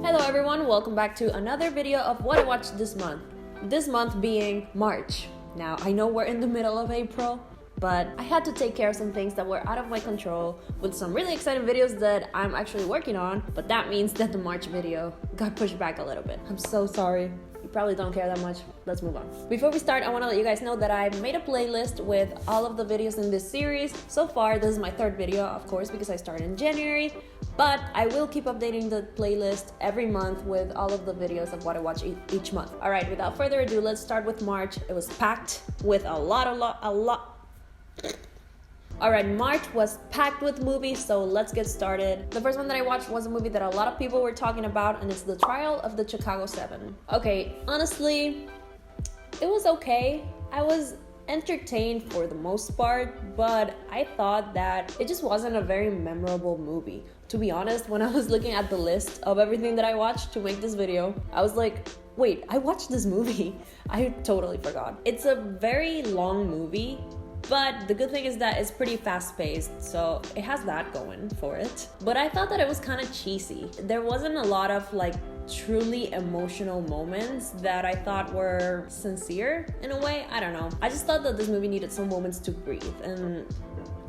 Hello everyone, welcome back to another video of what I watched this month. This month being March. Now, I know we're in the middle of April, but I had to take care of some things that were out of my control with some really exciting videos that I'm actually working on, but that means that the March video got pushed back a little bit. I'm so sorry. You probably don't care that much. Let's move on. Before we start, I want to let you guys know that I made a playlist with all of the videos in this series. So far, this is my third video, of course, because I started in January, but I will keep updating the playlist every month with all of the videos of what I watch each month. All right, without further ado, let's start with March. It was packed with a lot. Alright, March was packed with movies, so let's get started. The first one that I watched was a movie that a lot of people were talking about, and it's The Trial of the Chicago 7. Okay, honestly, it was okay. I was entertained for the most part, but I thought that it just wasn't a very memorable movie. To be honest, when I was looking at the list of everything that I watched to make this video, I was like, wait, I watched this movie. I totally forgot. It's a very long movie, but the good thing is that it's pretty fast-paced, so it has that going for it. But I thought that it was kind of cheesy. There wasn't a lot of truly emotional moments that I thought were sincere in a way. I don't know. I just thought that this movie needed some moments to breathe, and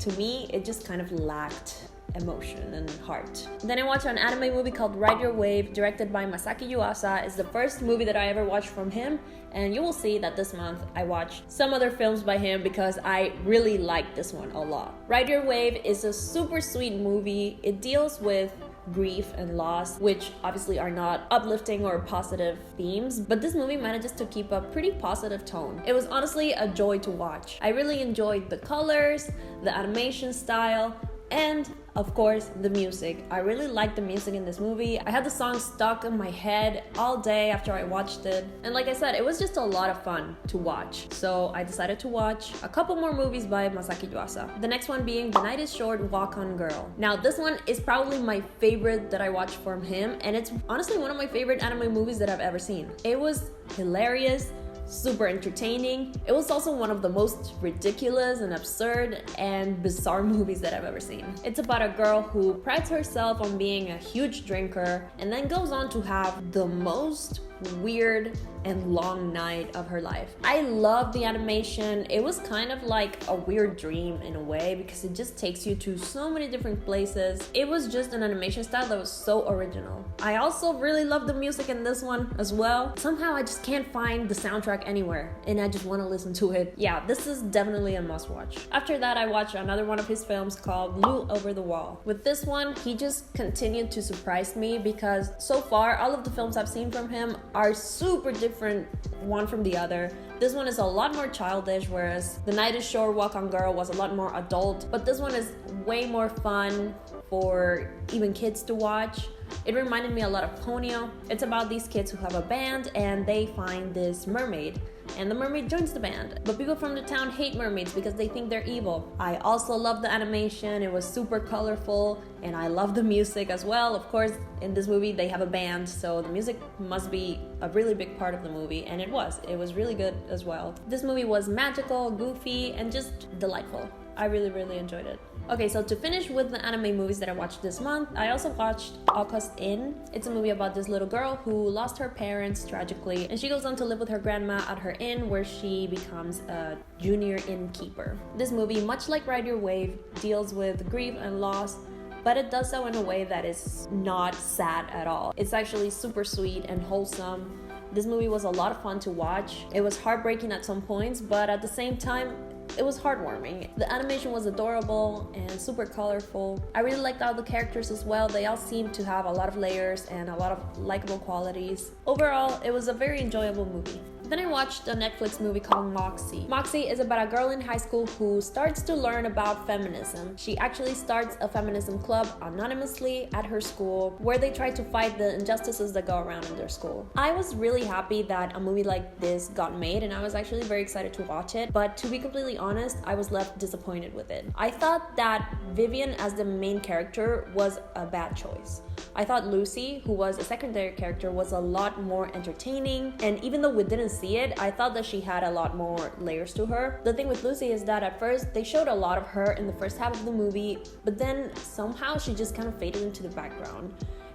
to me, it just kind of lacked emotion and heart. Then I watched an anime movie called Ride Your Wave, directed by Masaki Yuasa. It's the first movie that I ever watched from him, and you will see that this month I watched some other films by him because I really liked this one a lot. Ride Your Wave is a super sweet movie. It deals with grief and loss, which obviously are not uplifting or positive themes, but this movie manages to keep a pretty positive tone. It was honestly a joy to watch. I really enjoyed the colors, the animation style, and of course, the music. I really liked the music in this movie. I had the song stuck in my head all day after I watched it. And like I said, it was just a lot of fun to watch. So I decided to watch a couple more movies by Masaki Yuasa. The next one being The Night is Short, Walk on Girl. Now, this one is probably my favorite that I watched from him, and it's honestly one of my favorite anime movies that I've ever seen. It was hilarious, super entertaining. It was also one of the most ridiculous and absurd and bizarre movies that I've ever seen. It's about a girl who prides herself on being a huge drinker and then goes on to have the most weird and long night of her life. I love the animation. It was kind of like a weird dream in a way because it just takes you to so many different places. It was just an animation style that was so original. I also really love the music in this one as well. Somehow I just can't find the soundtrack anywhere and I just want to listen to it. Yeah, this is definitely a must watch. After that, I watched another one of his films called Blue Over the Wall. With this one, he just continued to surprise me because so far all of the films I've seen from him are super different one from the other. This one is a lot more childish, whereas The Night is Short, Walk on Girl was a lot more adult, but this one is way more fun for even kids to watch. It reminded me a lot of Ponyo. It's about these kids who have a band and they find this mermaid, and the mermaid joins the band. But people from the town hate mermaids because they think they're evil. I also love the animation. It was super colorful, and I love the music as well. Of course, in this movie they have a band, so the music must be a really big part of the movie, and it was. It was really good as well. This movie was magical, goofy, and just delightful. I really enjoyed it. Okay, so to finish with the anime movies that I watched this month, I also watched August Inn. It's a movie about this little girl who lost her parents tragically, and she goes on to live with her grandma at her inn where she becomes a junior innkeeper. This movie, much like Ride Your Wave, deals with grief and loss, but it does so in a way that is not sad at all. It's actually super sweet and wholesome. This movie was a lot of fun to watch. It was heartbreaking at some points, but at the same time, it was heartwarming. The animation was adorable and super colorful. I really liked all the characters as well. They all seemed to have a lot of layers and a lot of likable qualities. Overall, it was a very enjoyable movie. Then I watched a Netflix movie called Moxie. Moxie is about a girl in high school who starts to learn about feminism. She actually starts a feminism club anonymously at her school where they try to fight the injustices that go around in their school. I was really happy that a movie like this got made, and I was actually very excited to watch it, but to be completely honest, I was left disappointed with it. I thought that Vivian as the main character was a bad choice. I thought Lucy, who was a secondary character, was a lot more entertaining, and even though we didn't see it, I thought that she had a lot more layers to her. The thing with Lucy is that at first they showed a lot of her in the first half of the movie, but then somehow she just kind of faded into the background.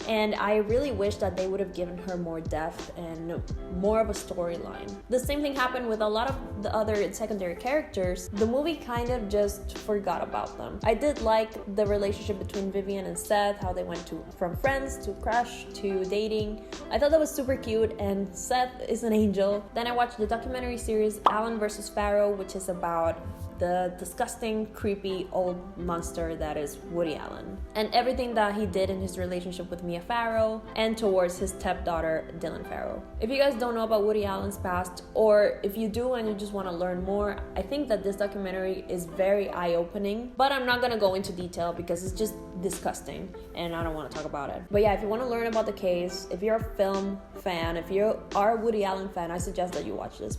and I really wish that they would have given her more depth and more of a storyline. The same thing happened with a lot of the other secondary characters. The movie kind of just forgot about them. I did like the relationship between Vivian and Seth, how they went from friends to crush to dating. I thought that was super cute, and Seth is an angel. Then I watched the documentary series Allen vs. Pharaoh, which is about the disgusting, creepy old monster that is Woody Allen, and everything that he did in his relationship with Mia Farrow and towards his stepdaughter Dylan Farrow. If you guys don't know about Woody Allen's past, or if you do and you just want to learn more, I think that this documentary is very eye-opening, but I'm not gonna go into detail because it's just disgusting and I don't want to talk about it. But yeah, if you want to learn about the case, if you're a film fan, if you are a Woody Allen fan, I suggest that you watch this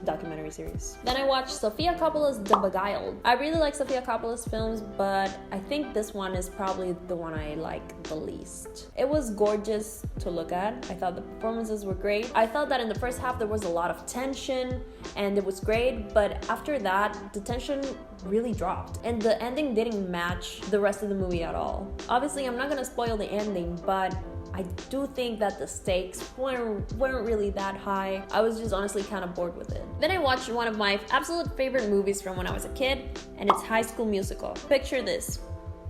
documentary series. Then I watched Sophia Coppola's The Beguiled. I really like Sophia Coppola's films, but I think this one is probably the one I like the least. It was gorgeous to look at. I thought the performances were great. I thought that in the first half there was a lot of tension and it was great, but after that the tension really dropped and the ending didn't match the rest of the movie at all. Obviously, I'm not gonna spoil the ending, but I do think that the stakes weren't really that high. I was just honestly kind of bored with it. Then I watched one of my absolute favorite movies from when I was a kid, and it's High School Musical. Picture this: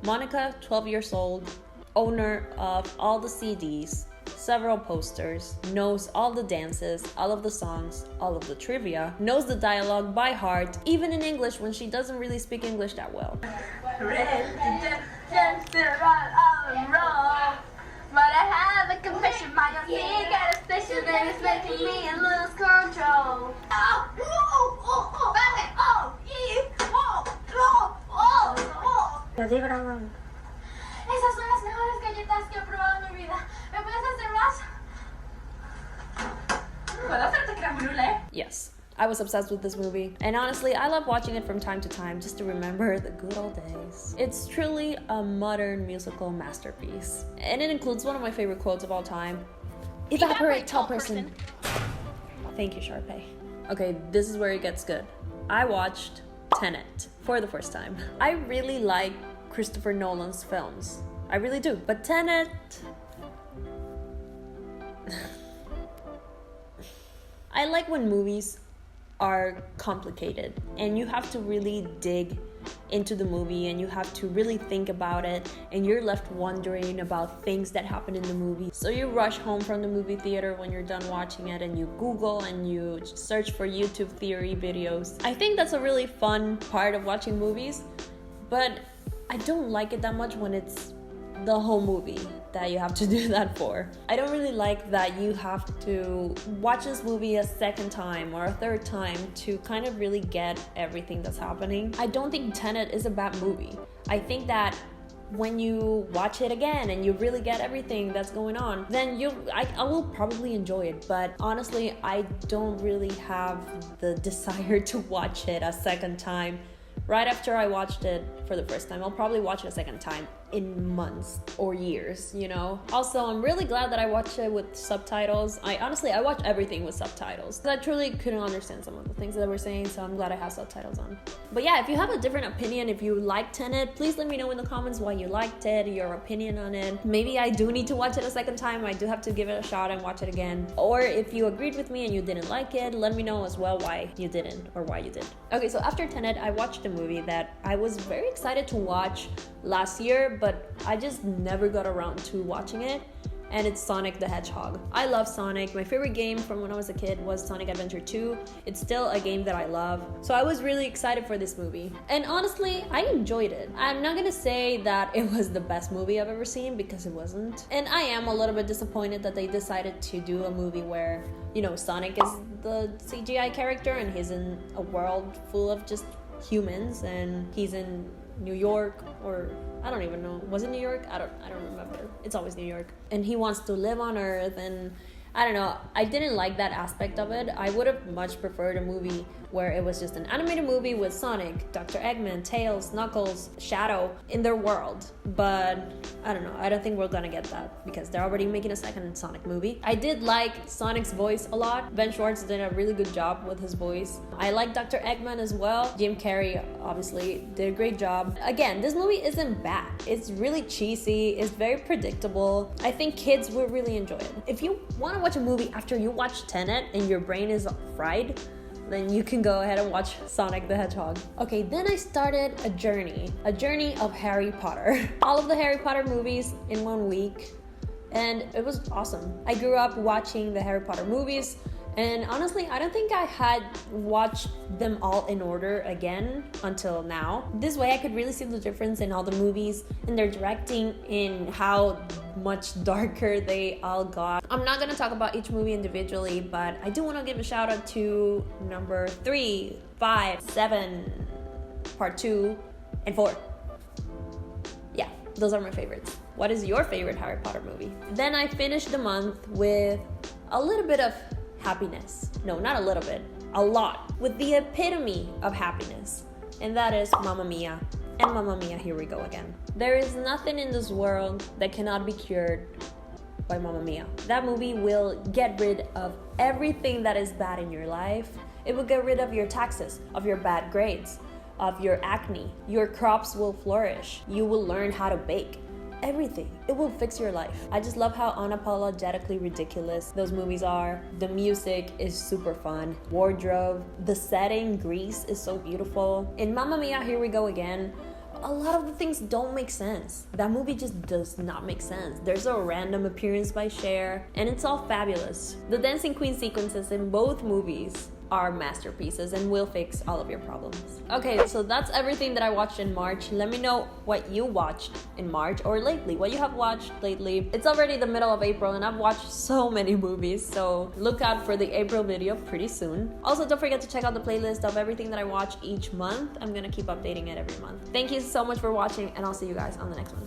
Monika, 12 years old, owner of all the CDs, several posters, knows all the dances, all of the songs, all of the trivia, knows the dialogue by heart, even in English when she doesn't really speak English that well. But I have a confession, my own here got a station and it's making me lose control. Esas son las mejores galletas que he probado en mi vida. ¿Me puedes hacer más? ¿Puedo hacerte crème brûlée? Yes. I was obsessed with this movie, and honestly, I love watching it from time to time just to remember the good old days. It's truly a modern musical masterpiece, and it includes one of my favorite quotes of all time: "Evaporate, tall person." Thank you, Sharpay. Okay, this is where it gets good. I watched Tenet for the first time. I really like Christopher Nolan's films. I really do, but Tenet... I like when movies are complicated and you have to really dig into the movie and you have to really think about it and you're left wondering about things that happen in the movie. So you rush home from the movie theater when you're done watching it and you Google and you search for YouTube theory videos. I think that's a really fun part of watching movies, but I don't like it that much when it's the whole movie that you have to do that for. I don't really like that you have to watch this movie a second time or a third time to kind of really get everything that's happening. I don't think Tenet is a bad movie. I think that when you watch it again and you really get everything that's going on, then I will probably enjoy it. But honestly, I don't really have the desire to watch it a second time right after I watched it for the first time. I'll probably watch it a second time in months or years, you know? Also, I'm really glad that I watched it with subtitles. I watch everything with subtitles because I truly couldn't understand some of the things that they were saying, so I'm glad I have subtitles on. But yeah, if you have a different opinion, if you like Tenet, please let me know in the comments why you liked it, your opinion on it. Maybe I do need to watch it a second time. I do have to give it a shot and watch it again. Or if you agreed with me and you didn't like it, let me know as well why you didn't or why you did. Okay, so after Tenet, I watched a movie that I was very excited to watch last year, but I just never got around to watching it, and it's Sonic the Hedgehog. I love Sonic. My favorite game from when I was a kid was Sonic Adventure 2. It's still a game that I love. So I was really excited for this movie. And honestly, I enjoyed it. I'm not gonna say that it was the best movie I've ever seen because it wasn't. And I am a little bit disappointed that they decided to do a movie where, you know, Sonic is the CGI character and he's in a world full of just humans and he's in New York, or I don't even know. Was it New York? I don't remember. It's always New York. And he wants to live on Earth, and I don't know, I didn't like that aspect of it. I would have much preferred a movie where it was just an animated movie with Sonic, Dr. Eggman, Tails, Knuckles, Shadow in their world. But I don't know, I don't think we're gonna get that because they're already making a second Sonic movie. I did like Sonic's voice a lot. Ben Schwartz did a really good job with his voice. I like Dr. Eggman as well. Jim Carrey obviously did a great job. Again, this movie isn't bad. It's really cheesy, it's very predictable. I think kids will really enjoy it. If you want to watch a movie after you watch Tenet and your brain is fried, then you can go ahead and watch Sonic the Hedgehog. Okay, then I started a journey of Harry Potter. All of the Harry Potter movies in 1 week, and it was awesome. I grew up watching the Harry Potter movies, and honestly, I don't think I had watched them all in order again until now. This way I could really see the difference in all the movies, in their directing, in how much darker they all got. I'm not gonna talk about each movie individually, but I do want to give a shout out to number 3, 5, 7, part 2, and 4. Yeah, those are my favorites. What is your favorite Harry Potter movie? Then I finished the month with a little bit of happiness. No, not a little bit, a lot. With the epitome of happiness, and that is Mamma Mia. And Mamma Mia, here we go again. There is nothing in this world that cannot be cured by Mamma Mia. That movie will get rid of everything that is bad in your life. It will get rid of your taxes, of your bad grades, of your acne. Your crops will flourish. You will learn how to bake. Everything. It will fix your life. I just love how unapologetically ridiculous those movies are. The music is super fun. Wardrobe, the setting, Greece is so beautiful. In Mamma Mia, here we go again. A lot of the things don't make sense. That movie just does not make sense. There's a random appearance by Cher, and it's all fabulous. The dancing queen sequences in both movies are masterpieces and will fix all of your problems. Okay, so that's everything that I watched in March. Let me know what you watched in March or lately, what you have watched lately. It's already the middle of April and I've watched so many movies, so look out for the April video pretty soon. Also, don't forget to check out the playlist of everything that I watch each month. I'm gonna keep updating it every month. Thank you so much for watching, and I'll see you guys on the next one.